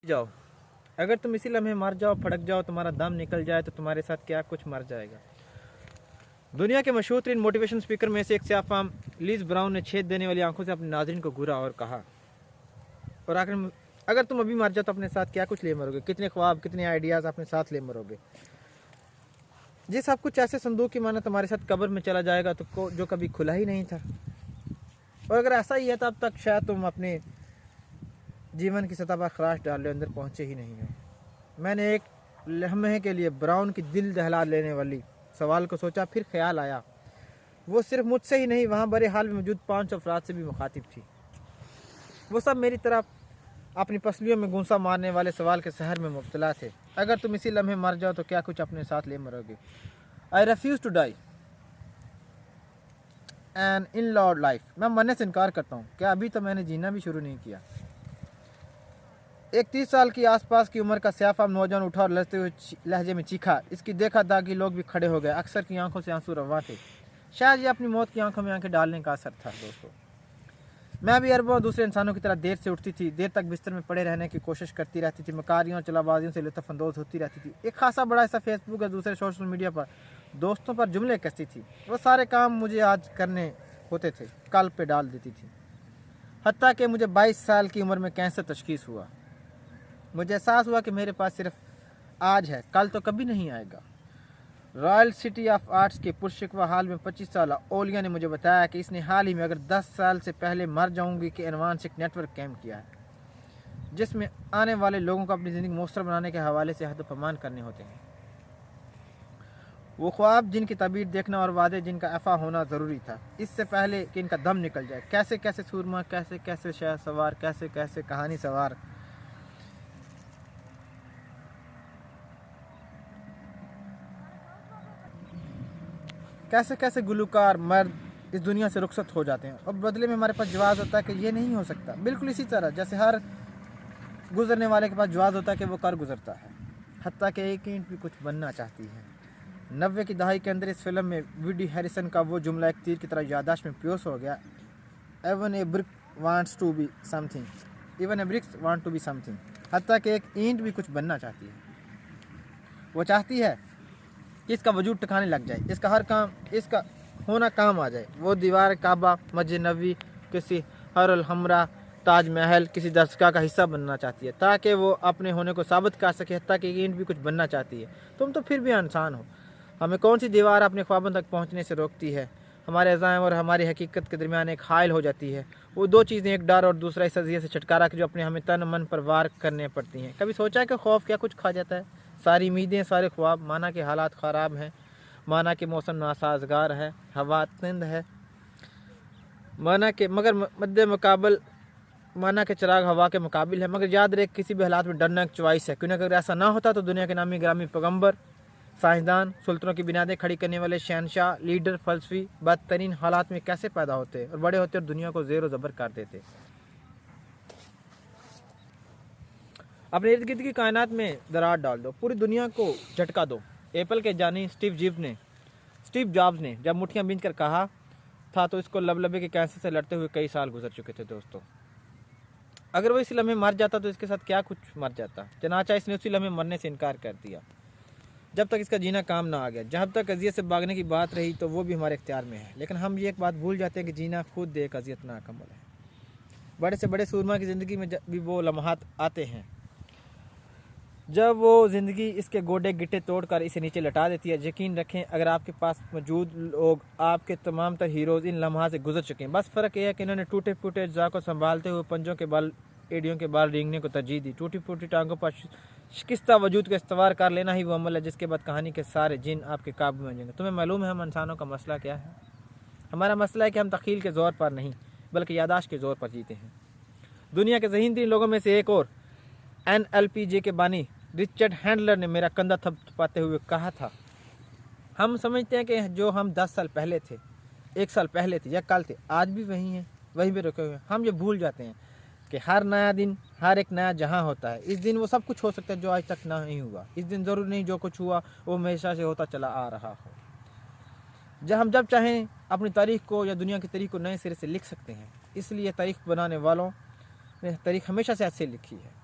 जाओ, अगर तुम इसी लम्हे मर जाओ, फड़क जाओ, तुम्हारा दम निकल जाए तो तुम्हारे साथ क्या कुछ मर जाएगा। दुनिया के मशहूर तरीन मोटिवेशन स्पीकर में से एक सियाफाम लीज ब्राउन ने छेद देने वाली आंखों से अपने नाज़रीन को घूरा और कहा, और आखिर में, अगर तुम अभी मर जाओ तो अपने साथ क्या कुछ ले मरोगे, कितने ख्वाब, कितने आइडियाज़ अपने साथ ले मरोगे। ये सब कुछ ऐसे संदूक की माना तुम्हारे साथ कब्र में चला जाएगा तो जो कभी खुला ही नहीं था। और अगर ऐसा ही है तो अब तक शायद तुम अपने जीवन की सतह पर खराश डालने अंदर पहुँचे ही नहीं हो। मैंने एक लम्हे के लिए ब्राउन की दिल दहला लेने वाली सवाल को सोचा, फिर ख्याल आया वो सिर्फ मुझसे ही नहीं, वहाँ बड़े हाल में मौजूद 5 अफराद से भी मुखातिब थी। वो सब मेरी तरफ अपनी पसलियों में गूंसा मारने वाले सवाल के शहर में मुब्तला थे। अगर तुम इसी लम्हे मर जाओ तो क्या कुछ अपने साथ ले मरोगे। I refuse to die and in lord life. मैं मरने से इनकार करता हूँ, क्या अभी तो मैंने जीना भी शुरू नहीं किया। एक 30 साल की आसपास की उम्र का स्याफाम नौजवान उठा और लहते हुए लहजे में चीखा। इसकी देखा दागी लोग भी खड़े हो गए। अक्सर की आंखों से आंसू रवा थे। शायद ये अपनी मौत की आंखों में आंखें डालने का असर था। दोस्तों, मैं भी अरबों दूसरे इंसानों की तरह देर से उठती थी, देर तक बिस्तर में पड़े रहने की कोशिश करती रहती थी, मकारियों और चलाबाजियों से लुत्फ़अंदोज़ होती रहती थी। एक खासा बड़ा हिस्सा फेसबुक और दूसरे सोशल मीडिया पर दोस्तों पर जुमले कसती थी। वो सारे काम मुझे आज करने होते थे कल पे डाल देती थी। हत्ता कि मुझे 22 साल की उम्र में कैंसर तशखीस हुआ। मुझे एहसास हुआ कि मेरे पास सिर्फ आज है, कल तो कभी नहीं आएगा। रॉयल सिटी ऑफ आर्ट्स के पुरशिकवा हाल में 25 साल ओलिया ने मुझे बताया कि इसने हाल ही में अगर 10 साल से पहले मर जाऊंगी कि एडवांस एक नेटवर्क कैम्प किया है, जिसमें आने वाले लोगों को अपनी ज़िंदगी मौसर बनाने के हवाले से हद पैमान करने होते हैं। वो ख्वाब जिनकी तबीर देखना और वादे जिनका अफा होना ज़रूरी था, इससे पहले कि इनका दम निकल जाए। कैसे कैसे सूरमा, कैसे कैसे शहर सवार, कैसे कैसे कहानी सवार, कैसे कैसे गुलूकार मर्द इस दुनिया से रुखसत हो जाते हैं और बदले में हमारे पास जवाब होता है कि ये नहीं हो सकता। बिल्कुल इसी तरह जैसे हर गुजरने वाले के पास जवाब होता है कि वो कर गुजरता है। हत्ता कि एक ईंट भी कुछ बनना चाहती है। 90 की दहाई के अंदर इस फिल्म में वुडी हैरिसन का वो जुमला एक तीर की तरह याददाश्त में प्योस हो गया। Even a brick wants to be something, even a bricks want to be something. हत्ता कि एक ईंट भी कुछ बनना चाहती है। वो चाहती है कि इसका वजूद ठिकाने लग जाए, इसका हर काम, इसका होना काम आ जाए। वो दीवार काबा, मस्जिद नबी, किसी हरल हमरा, ताजमहल, किसी दरगाह का हिस्सा बनना चाहती है ताकि वो अपने होने को साबित कर सके। हत्ता कि ईंट भी कुछ बनना चाहती है। तुम तो फिर भी इंसान हो। हमें कौन सी दीवार अपने ख्वाबों तक पहुंचने से रोकती है। हमारे अज़ाइम और हमारी हकीकत के दरमियान एक हाइल हो जाती है। वो दो चीज़ें, एक डर और दूसरा इस अज़ियत से छुटकारा जो अपने हमें तन मन पर वार करने पड़ती हैं। कभी सोचा है कि खौफ क्या कुछ खा जाता है? सारी उम्मीदें, सारे ख्वाब, माना कि हालात ख़राब हैं, माना कि मौसम नासाजगार है, हवा तंद है, माना कि मगर मद्दे मुकाबल, माना कि चिराग हवा के मुकाबिल है, मगर याद रहे किसी भी हालात में डरना एक चॉइस है। क्योंकि अगर ऐसा ना होता तो दुनिया के नामी ग्रामी पैगंबर, साइंसदान, सुल्तानों की बुनियादें खड़ी करने वाले शहनशाह, लीडर, फलसफी बदतरीन हालात में कैसे पैदा होते और बड़े होते और दुनिया को ज़ेर व ज़बर कर देते। अपने इर्द गिर्द की कायनात में दरार डाल दो, पूरी दुनिया को झटका दो। एप्पल के जानी स्टीव जॉब्स ने जब मुट्ठियां बींच कर कहा था तो इसको लबलबे के कैंसर से लड़ते हुए कई साल गुजर चुके थे। दोस्तों, अगर वो इसी लम्हे मर जाता तो इसके साथ क्या कुछ मर जाता। चनाचा इसने उसी लम्हे मरने से इनकार कर दिया जब तक इसका जीना काम ना आ गया। जब तक अजियत से भागने की बात रही तो वो भी हमारे इख्तियार में है, लेकिन हम ये एक बात भूल जाते हैं कि जीना खुद एक अजियत नाकम्मल है। बड़े से बड़े सूरमा की ज़िंदगी में भी वो लम्हात आते हैं जब वो ज़िंदगी इसके गोडे गिट्टे तोड़कर इसे नीचे लटा देती है। यकीन रखें, अगर आपके पास मौजूद लोग, आपके तमाम तर हीरोज़ इन लम्हा से गुजर चुके हैं। बस फ़र्क यह है कि इन्होंने टूटे फूटे अज्जा को संभालते हुए पंजों के बाल, एड़ियों के बाल रेंगने को तरजीह दी। टूटी फूटी टांगों पर शिकस्ता वजूद को इस्तवार कर लेना ही वो अमल है जिसके बाद कहानी के सारे जिन आपके काबू में आ जाएंगे। तुम्हें मालूम है हम इंसानों का मसला क्या है? हमारा मसला है कि हम तख़ील के ज़ोर पर नहीं बल्कि यादाश्त के ज़ोर पर जीते हैं। दुनिया के ज़हीन तीन लोगों में से एक और NLPJ के बानी रिचर्ड हैंडलर ने मेरा कंधा थपथपाते हुए कहा था, हम समझते हैं कि जो हम 10 साल पहले थे, 1 साल पहले थे या कल थे, आज भी वही हैं, वहीं पे रुके हुए हैं। हम ये भूल जाते हैं कि हर नया दिन, हर एक नया जहां होता है। इस दिन वो सब कुछ हो सकता है जो आज तक ना नहीं हुआ। इस दिन ज़रूर नहीं जो कुछ हुआ वो हमेशा से होता चला आ रहा हो। जब चाहें अपनी तारीख को या दुनिया की तारीख को नए सिरे से लिख सकते हैं। इसलिए तारीख बनाने वालों ने तारीख हमेशा से ऐसे लिखी है।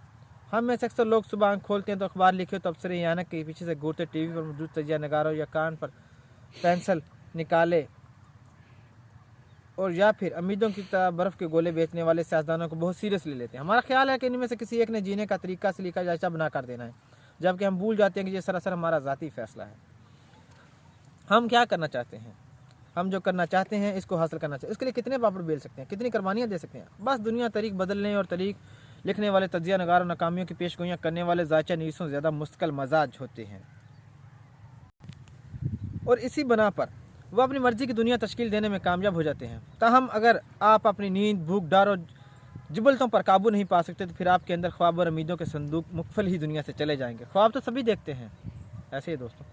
हम में से अक्सर लोग सुबह आँख खोलते हैं तो अखबार लिखे तो अफसर यानक के पीछे से घूरते टीवी पर मौजूद तजिया नगारों या कान पर पेंसिल निकाले और या फिर उम्मीदों की तरह बर्फ़ के गोले बेचने वाले सियासतदानों को बहुत सीरियस ले लेते हैं। हमारा ख्याल है कि इनमें से किसी एक ने जीने का तरीका सलीका जायजा बना कर देना है, जबकि हम भूल जाते हैं कि ये सरासर हमारा ज़ाती फैसला है। हम क्या करना चाहते हैं, हम जो करना चाहते हैं इसको हासिल करना चाहिए। इसके लिए कितने पापड़ बेल सकते हैं, कितनी कुर्बानियाँ दे सकते हैं। बस दुनिया तरीक बदलने और तरीक लिखने वाले तजिया नगारों नाकामियों की पेशगोइयाँ करने वाले जायचा नीसों ज़्यादा मुस्तकिल मजाज होते हैं और इसी बना पर वह अपनी मर्जी की दुनिया तश्कील देने में कामयाब हो जाते हैं। ताहम अगर आप अपनी नींद, भूख, डर और जुबलतों पर काबू नहीं पा सकते तो फिर आपके अंदर ख्वाब और उम्मीदों के संदूक मुख्फल ही दुनिया से चले जाएंगे। ख्वाब तो सभी देखते हैं, ऐसे ही दोस्तों।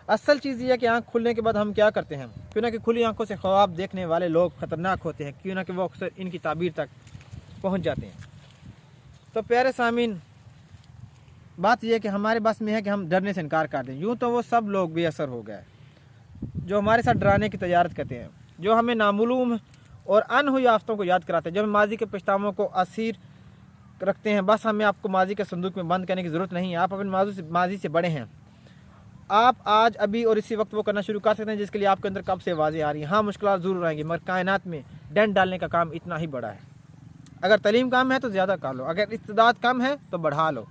असल चीज़ ये है कि आँख खुलने के बाद हम क्या करते हैं। क्यों ना कि खुली आंखों से ख्वाब देखने वाले लोग ख़तरनाक होते हैं, क्यों ना कि वो अक्सर इनकी ताबीर तक पहुँच जाते हैं। तो प्यारे सामीन, बात यह है कि हमारे बस में है कि हम डरने से इनकार कर दें। यूँ तो वो सब लोग बेअसर हो गए जो हमारे साथ डराने की तजारत करते हैं, जो हमें नामालूम और अनहुई आफतों को याद कराते हैं, जो हमें माजी के पछतावों को असीर रखते हैं। बस हमें आपको माजी के संदूक में बंद करने की ज़रूरत नहीं है। आप अपने माजी से बड़े हैं। आप आज, अभी और इसी वक्त वो करना शुरू कर सकते हैं जिसके लिए आपके अंदर कब से आवाज़ें आ रही हैं। हाँ, मुश्किलात ज़रूर आएंगी, मगर कायनात में डेंट डालने का काम इतना ही बड़ा है। अगर तलीम कम है तो ज़्यादा कर लो, अगर इस्तेदाद कम है तो बढ़ा लो,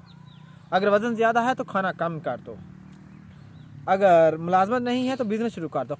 अगर वज़न ज़्यादा है तो खाना कम कर दो, अगर मुलाजमत नहीं है तो बिज़नेस शुरू कर दो।